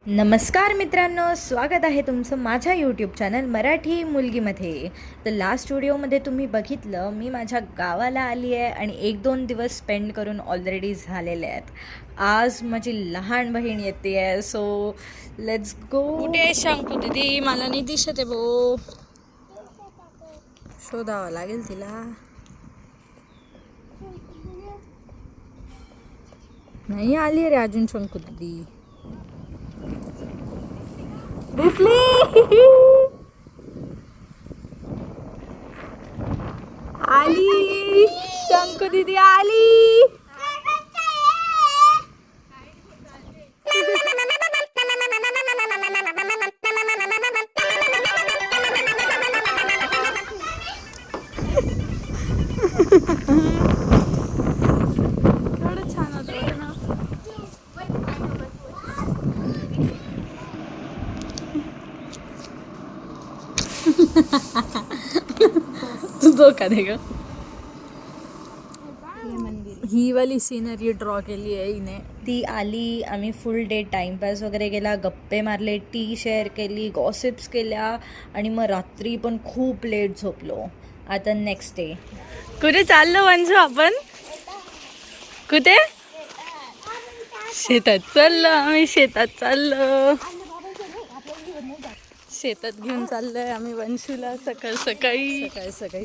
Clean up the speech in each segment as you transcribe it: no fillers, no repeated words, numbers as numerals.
नमस्कार मित्रांनो, स्वागत आहे तुमचं माझ्या यूट्यूब चॅनल मराठी मुलगीमध्ये. तर लास्ट व्हिडिओमध्ये तुम्ही बघितलं मी माझ्या गावाला आली आहे आणि 1-2 दिवस स्पेंड करून ऑलरेडी झालेले आहेत. आज माझी लहान बहीण येते आहे, सो लेट्स गो. कुठे शंकू दीदी? मला नाही दिसत आहे भो, शोधावं लागेल तिला. नाही आली रे अजून शंकू दीदी. दिसली आली, शंकू दीदी आली. केवढं छान होतं ना. तुझं का नाही ग? ही वाली सीनरी ड्रॉ केली आहे हिने. ती आली, आम्ही फुल डे टाइमपास वगैरे केला, गप्पे मारले, टी शेअर केली, गॉसिप्स केल्या आणि मग रात्री पण खूप लेट झोपलो. आता नेक्स्ट डे. कुठे चाललो वंशू आपण? कुठे? शेतात चाललो आम्ही. शेतात घेऊन चाललोय आम्ही वंशूला. सकाळी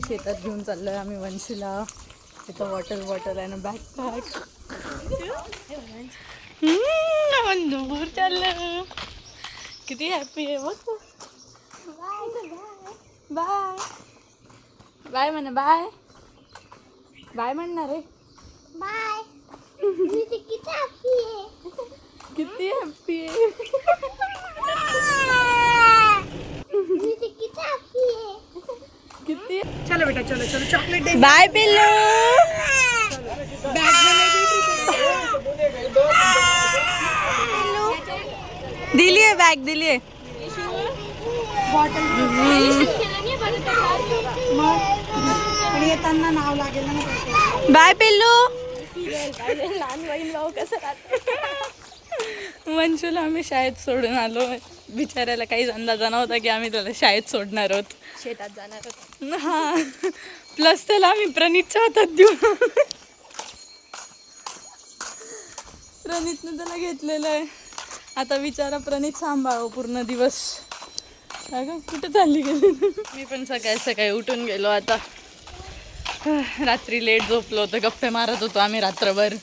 शेतात घेऊन चाललोय आम्ही वंशूला. तिथं बॉटल आहे ना, बॅकपॅक. आपण दूर चाललो. किती हॅपी आहे बघ. बाय बाय म्हणा. बाय म्हणणार रे. बाय. मी ते किती हॅपी आहे. किती हॅपी आहे. मी ते किती हॅपी आहे. किती. चलो बेटा, चलो चॉकलेट दे. बाय पिल्लू. दिली आहे बॅग, दिली आहे. येताना नाव लागेल ना. बाय पिल्लू. लहान बहीण भाऊ कसं राहतं. वंशूला आम्ही शाळेत सोडून आलो. बिचाऱ्याला काहीच अंदाजा नव्हता की आम्ही त्याला शाळेत सोडणार आहोत. शेतात जाणार होतं. हा, प्लस त्याला आम्ही प्रणीतच्या हातात देऊ. प्रणीतनं त्याला घेतलेलं आहे. आता विचारा प्रणीत सांभाळो पूर्ण दिवस. अगं कुठे चालली गेली? मी पण सकाळी उठून गेलो. आता रात्री लेट झोपलो होतं, गप्पे मारत होतो आम्ही रात्रभर.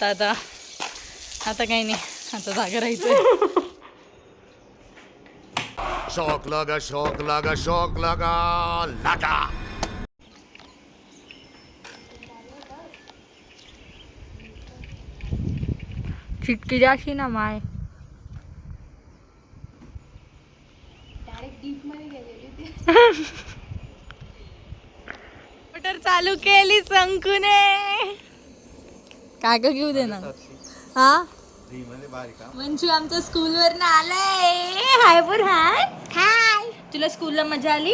तर आता काही नाही, आता जागा राहायचंय. शौक लगा. चिटकी जाशी ना माय. मोटर चालू केली संकूने. काय का घेऊ दे ना. हा, वंशू आमच्या स्कूलवर ना आलाय. हाय बोल. हाय. तुला स्कूलला मजा आली?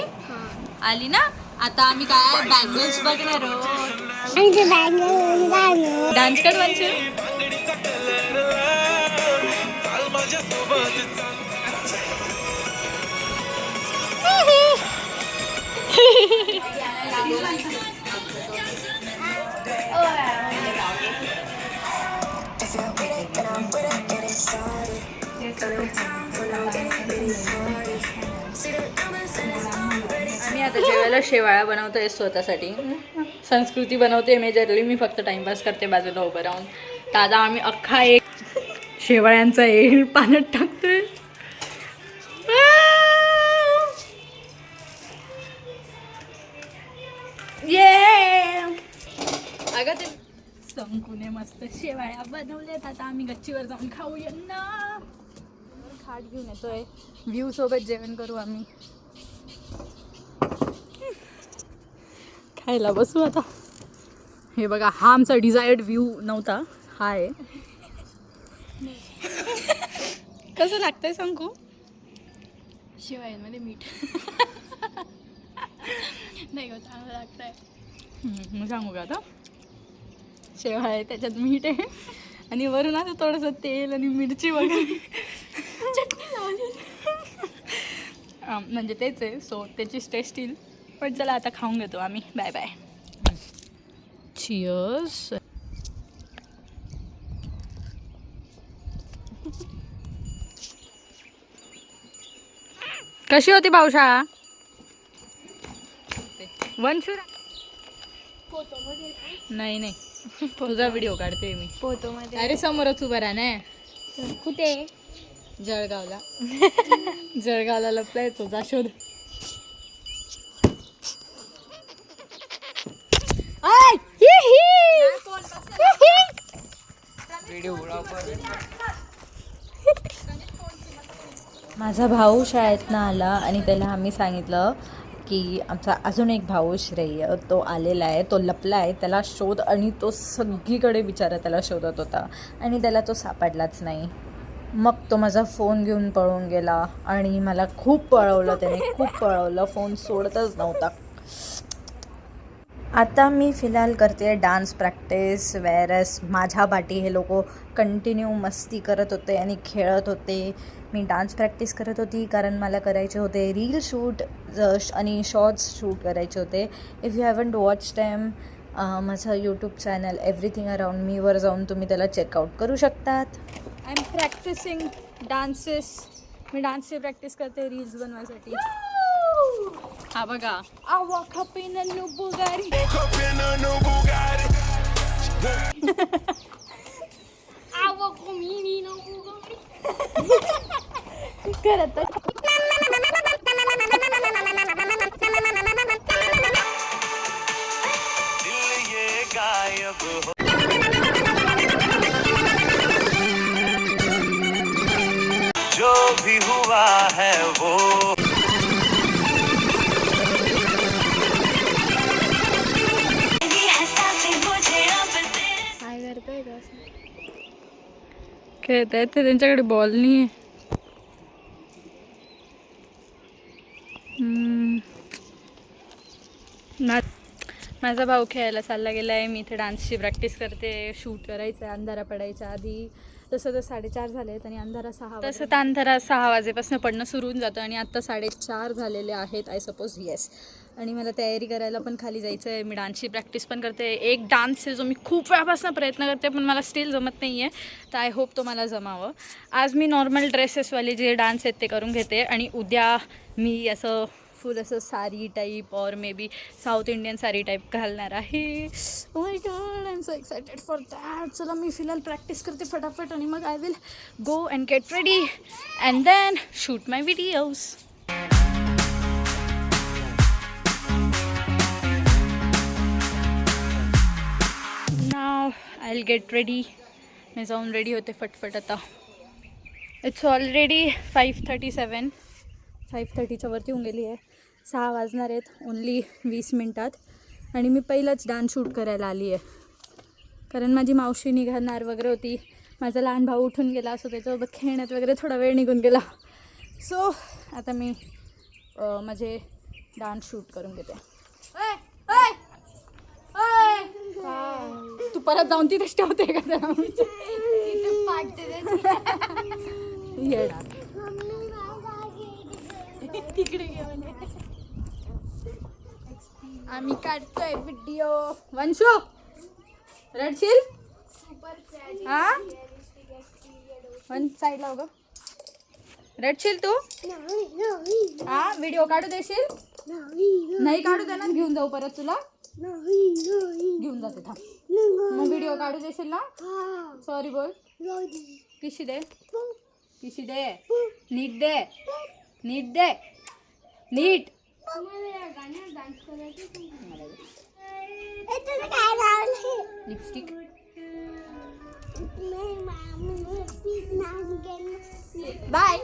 आली ना. आता आम्ही काय बँगल्स बघणार आहोत. डान्स कर वंशू. आम्ही आता जेवायला शेवाळ्या बनवतोय स्वतःसाठी. संस्कृती बनवते मेजरली, मी फक्त टाइमपास करते बाजूला उभं राहून. तर आता आम्ही अख्खा एक शेवाळ्यांचा एळ पाण्यात टाकतोय. अगं ते संकुने मस्त शेवाळ्या बनवल्यात. आता आम्ही गच्चीवर जाऊन खाऊया ना. खाट घेऊन येतोय. व्ह्यू सोबत जेवण करू आम्ही. खायला बसू आता. हे बघा, हा आमचा डिझायर्ड व्ह्यू नव्हता, हा आहे. कसं लागतंय संकू? शिवायांमध्ये मीठ नाही गं, चांगलं लागतंय. मग सांगू का आता? शेवाळ आहे, त्याच्यात मीठ आहे आणि वरून असं थोडंसं तेल आणि मिरची वगैरे चटणी लावली. म्हणजे तेच आहे, सो त्याचीच टेस्ट येईल. पण चला आता खाऊन घेतो आम्ही. Bye bye. चिअर्स. कशी होती भाऊशाळा? वनशुरा नाही नाही, तुझा व्हिडिओ काढते मी. फोटो मध्ये अरे समोरच उभा राहा ना. कुठे? जळगावला. जळगावला लपलाय तो, जा शोध. माझा भाऊ शाळेतनं आला आणि त्याला आम्ही सांगितलं की आमचा अजून एक भाऊ श्रेय तो आलेला आहे, तो लपला आहे, त्याला शोध. आणि तो सगळीकडे बिचारा त्याला शोधत होता आणि त्याला तो सापडलाच नाही. मग तो माझा फोन घेऊन पळून गेला आणि मला खूप पळवलं त्याने, खूप पळवलं. फोन सोडतच नव्हता. आता मी फिलहाल करते डान्स प्रॅक्टिस. वेअरस माझ्या पाठी हे लोक कंटिन्यू मस्ती करत होते आणि खेळत होते. मी डान्स प्रॅक्टिस करत होती कारण मला करायचे होते रील शूट आणि शॉर्ट्स शूट करायचे होते. If you haven't watch time, माझं यूट्यूब चॅनल एव्हरीथिंग अराउंड मीवर जाऊन तुम्ही त्याला चेकआउट करू शकतात. I am practicing dances. मी डान्सची प्रॅक्टिस करते रील्स बनवायसाठी. हा बघा. आवा खपेन नु बुगारी. आवा कोमिनी नु बुगारी. करत जो भी हुआ है वो काय करतोय का? खेळत आहेत ते, त्यांच्याकडे बॉल नाही आहे. माझा भाऊ खेळायला चालला गेला आहे. मी इथे डान्सची प्रॅक्टिस करते. शूट करायचं आहे अंधारा पडायच्या आधी. तसं तर 4:30 झाले आहेत आणि अंधारा 6. तसं तर अंधारा 6 वाजेपासून पडणं सुरू होऊन जातं आणि आत्ता 4:30 झालेले आहेत आय सपोज. येस. आणि मला तयारी करायला पण खाली जायचं आहे. मी डान्सची प्रॅक्टिस पण करते. एक डान्स आहे जो मी खूप वेळापासून प्रयत्न करते पण मला स्टील जमत नाही आहे. तर आय होप तो मला जमावं. आज मी नॉर्मल ड्रेसेसवाले जे डान्स आहेत ते करून घेते आणि उद्या मी असं फुल असं sari type or maybe South Indian sari type घालणार आहे. Oh my God, I am so excited for that. चला मी फिलहाल प्रॅक्टिस करते फटाफट आणि मग I will go and get ready and then shoot my videos. Now I will get ready. मी जाऊन रेडी होते फटफट आता. It's already 5:37. 5:30च्या वरती होऊन गेली आहे. 6 वाजणार आहेत ओन्ली 20 मिनटात. आणि मी पहिलंच डान्स शूट करायला आली आहे कारण माझी मावशी निघणार वगैरे होती. माझा लहान भाऊ उठून गेला सो त्याच्यासोबत खेळण्यात वगैरे थोडा वेळ निघून गेला. सो आता मी माझे डान्स शूट करून घेते. तू परत जाऊन तिथेच ठेवते का येणार तिकडे घेऊन आम्ही काढतोय व्हिडिओ. वंशू रडशील हा वन साईडला हो ग. रडशील तू हा. व्हिडिओ काढू देशील? नाही काढू देणार. घेऊन जाऊ परत तुला. घेऊन जाते थांब. मग व्हिडिओ काढू देशील ना? सॉरी बोल. पिशी दे. पिशी दे. नीट दे. नीट दे. नीट. लिपस्टिक. बाय.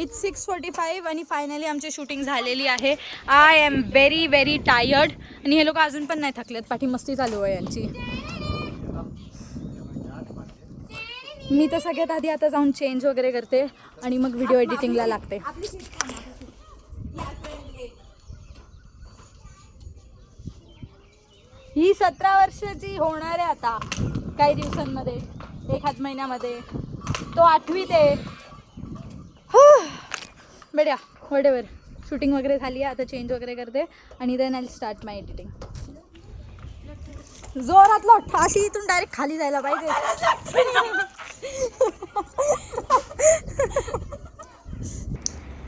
इट्स 6:45 आणि फायनली आमची शूटिंग झालेली आहे. I am very very tired आणि हे लोक अजून पण नाही थकलेत. पाठी मस्ती चालू आहे यांची. मी तर सगळ्यात आधी आता जाऊन चेंज वगैरे करते आणि मग व्हिडिओ एडिटिंगला लागते. ही 17 वर्षाची होणार आहे आता काही दिवसांमध्ये. एखाद महिन्यामध्ये. तो 8वीत आहे. बेड्या वडेवर शूटिंग वगैरे झाली आहे. आता चेंज वगैरे करते आणि then I start my editing. जोरात लोट, अशी इथून डायरेक्ट खाली जायला पाहिजे.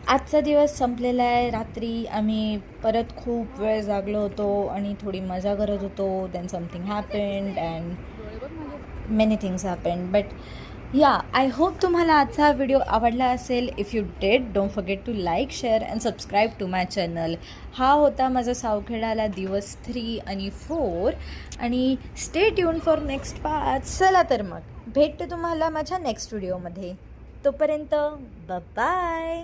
आजचा दिवस संपलेला आहे. रात्री आम्ही परत खूप वेळ जागलो होतो आणि थोडी मजा करत होतो. Then something happened and many things happened. But या आय होप तुम्हाला आजचा व्हिडिओ आवडला असेल. If you did don't forget to like, share and subscribe to my channel. हा होता माझा सावखेडाला दिवस 3 आणि 4 आणि stay tune for next part. चला तर मग भेटते तुम्हाला माझ्या नेक्स्ट व्हिडिओमध्ये. तोपर्यंत बाय.